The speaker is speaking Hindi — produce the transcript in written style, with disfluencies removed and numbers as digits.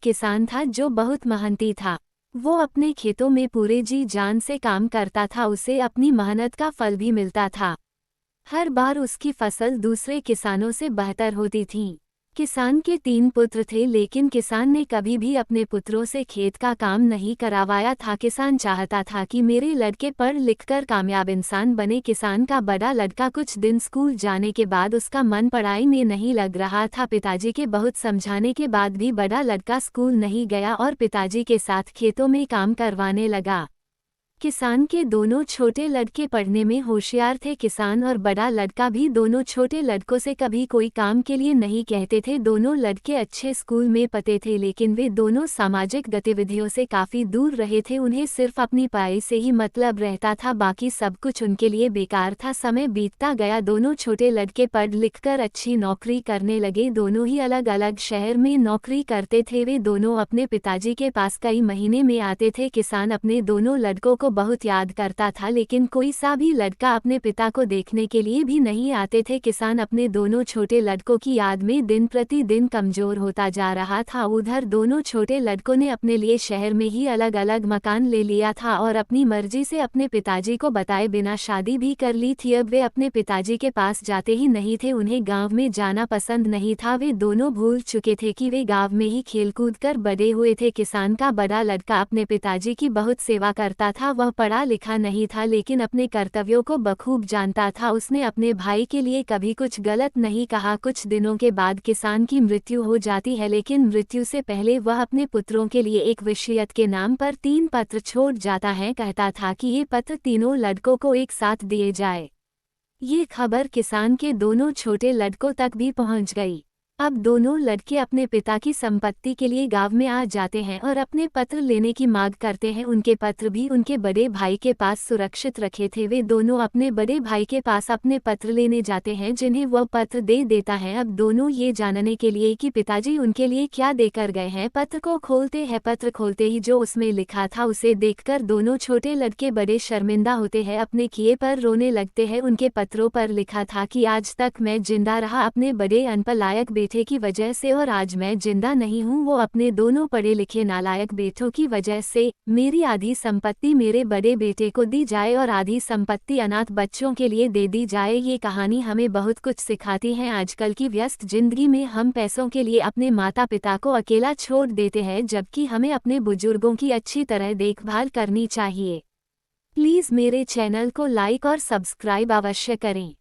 किसान था जो बहुत मेहनती था। वो अपने खेतों में पूरे जी जान से काम करता था, उसे अपनी मेहनत का फल भी मिलता था। हर बार उसकी फसल दूसरे किसानों से बेहतर होती थी। किसान के 3 पुत्र थे, लेकिन किसान ने कभी भी अपने पुत्रों से खेत का काम नहीं करवाया था। किसान चाहता था कि मेरे लड़के पढ़ लिखकर कामयाब इंसान बने। किसान का बड़ा लड़का कुछ दिन स्कूल जाने के बाद उसका मन पढ़ाई में नहीं लग रहा था। पिताजी के बहुत समझाने के बाद भी बड़ा लड़का स्कूल नहीं गया और पिताजी के साथ खेतों में काम करवाने लगा। किसान के दोनों छोटे लड़के पढ़ने में होशियार थे। किसान और बड़ा लड़का भी दोनों छोटे लड़कों से कभी कोई काम के लिए नहीं कहते थे। दोनों लड़के अच्छे स्कूल में पढ़ते थे, लेकिन वे दोनों सामाजिक गतिविधियों से काफ़ी दूर रहे थे। उन्हें सिर्फ अपनी पढ़ाई से ही मतलब रहता था, बाकी सब कुछ उनके लिए बेकार था। समय बीतता गया, दोनों छोटे लड़के पढ़ लिखकर अच्छी नौकरी करने लगे। दोनों ही अलग अलग शहर में नौकरी करते थे। वे दोनों अपने पिताजी के पास कई महीने में आते थे। किसान अपने दोनों लड़कों को बहुत याद करता था, लेकिन कोई सा भी लड़का अपने पिता को देखने के लिए भी नहीं आते थे। किसान अपने दोनों छोटे लड़कों की याद में दिन प्रतिदिन कमजोर होता जा रहा था। उधर दोनों छोटे लड़कों ने अपने लिए शहर में ही अलग अलग मकान ले लिया था और अपनी मर्जी से अपने पिताजी को बताए बिना शादी भी कर ली थी। अब वे अपने पिताजी के पास जाते ही नहीं थे, उन्हें गांव में जाना पसंद नहीं था। वे दोनों भूल चुके थे कि वे गांव में ही खेलकूद कर बड़े हुए थे। किसान का बड़ा लड़का अपने पिताजी की बहुत सेवा करता था। वह पढ़ा लिखा नहीं था, लेकिन अपने कर्तव्यों को बखूब जानता था। उसने अपने भाई के लिए कभी कुछ गलत नहीं कहा। कुछ दिनों के बाद किसान की मृत्यु हो जाती है, लेकिन मृत्यु से पहले वह अपने पुत्रों के लिए एक वसीयत के नाम पर 3 पत्र छोड़ जाता है। कहता था कि ये पत्र तीनों लड़कों को एक साथ दिए जाए। ये खबर किसान के दोनों छोटे लड़कों तक भी पहुंच गई। अब दोनों लड़के अपने पिता की संपत्ति के लिए गांव में आ जाते हैं और अपने पत्र लेने की मांग करते हैं। उनके पत्र भी उनके बड़े भाई के पास सुरक्षित रखे थे। वे दोनों अपने बड़े भाई के पास अपने पत्र लेने जाते हैं, जिन्हें वह पत्र दे देता है। अब दोनों ये जानने के लिए कि पिताजी उनके लिए क्या देकर गए हैं, पत्र को खोलते हैं। पत्र खोलते ही जो उसमें लिखा था उसे देखकर दोनों छोटे लड़के बड़े शर्मिंदा होते हैं, अपने किए पर रोने लगते हैं। उनके पत्रों पर लिखा था कि आज तक मैं जिंदा रहा अपने बड़े अनपढ़ बेटे की वजह से, और आज मैं जिंदा नहीं हूँ वो अपने दोनों पढ़े लिखे नालायक बेटों की वजह से। मेरी आधी संपत्ति मेरे बड़े बेटे को दी जाए और आधी संपत्ति अनाथ बच्चों के लिए दे दी जाए। ये कहानी हमें बहुत कुछ सिखाती है। आजकल की व्यस्त जिंदगी में हम पैसों के लिए अपने माता पिता को अकेला छोड़ देते हैं, जबकि हमें अपने बुजुर्गों की अच्छी तरह देखभाल करनी चाहिए। प्लीज़ मेरे चैनल को लाइक और सब्सक्राइब अवश्य करें।